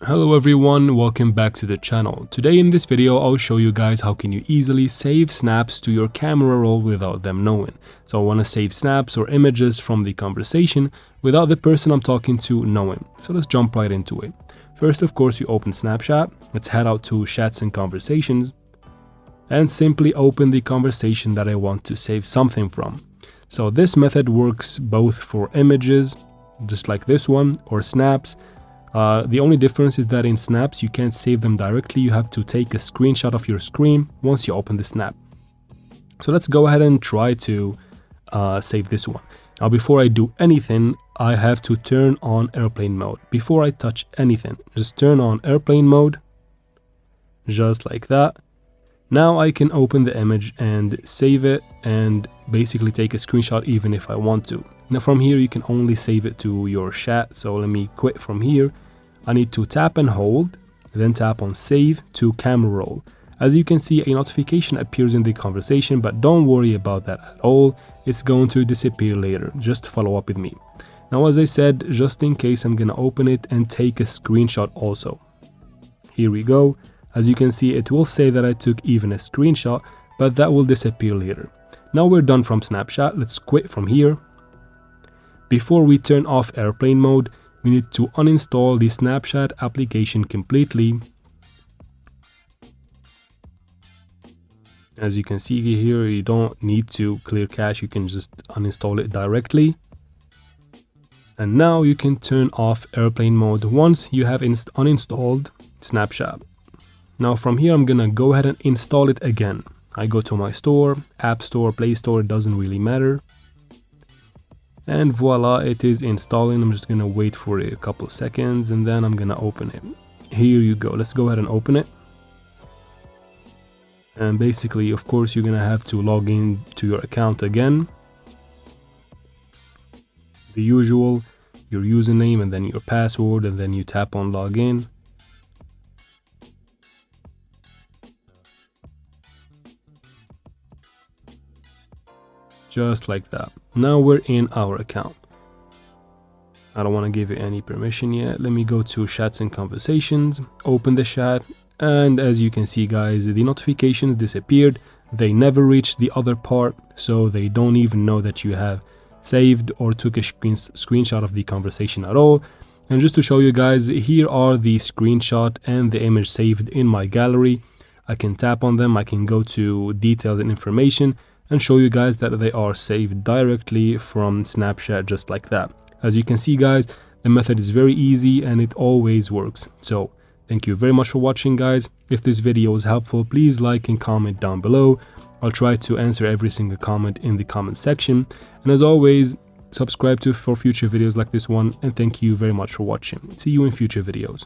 Hello everyone, welcome back to the channel. Today in this video I'll show you guys how can you easily save snaps to your camera roll without them knowing. So I want to save snaps or images from the conversation without the person I'm talking to knowing. So let's jump right into it. First, of course, you open Snapchat. Let's head out to chats and conversations and simply open the conversation that I want to save something from. So this method works both for images, just like this one, or snaps. The only difference is that in snaps you can't save them directly. You have to take a screenshot of your screen once you open the snap. So let's go ahead and try to save this one. Now before I do anything, I have to turn on airplane mode. Before I touch anything, just turn on airplane mode, just like that. Now I can open the image and save it and basically take a screenshot even if I want to. Now from here you can only save it to your chat, so let me quit from here. I need to tap and hold, then tap on save to camera roll. As you can see, a notification appears in the conversation, but don't worry about that at all. It's going to disappear later. Just follow up with me. Now as I said, just in case, I'm gonna open it and take a screenshot also. Here we go. As you can see, it will say that I took even a screenshot, but that will disappear later. Now we're done from Snapchat. Let's quit from here. Before we turn off airplane mode, we need to uninstall the Snapchat application completely. As you can see here, you don't need to clear cache, you can just uninstall it directly. And now you can turn off airplane mode once you have uninstalled Snapchat. Now from here, I'm gonna go ahead and install it again. I go to my store, App Store, Play Store, it doesn't really matter. And voila, it is installing. I'm just gonna wait for a couple of seconds and then I'm gonna open it. Here you go. Let's go ahead and open it. And basically, of course, you're gonna have to log in to your account again. The usual, your username and then your password, and then you tap on login. Just like that. Now we're in our account. I don't want to give it any permission yet. Let me go to chats and conversations, open the chat, and as you can see guys, the notifications disappeared. They never reached the other part, so they don't even know that you have saved or took a screenshot of the conversation at all. And just to show you guys, here are the screenshot and the image saved in my gallery. I can tap on them, I can go to details and information and show you guys that they are saved directly from Snapchat, just like that. As you can see guys, the method is very easy and it always works. So thank you very much for watching guys. If this video was helpful, please like and comment down below. I'll try to answer every single comment in the comment section. And as always, subscribe for future videos like this one, and thank you very much for watching. See you in future videos.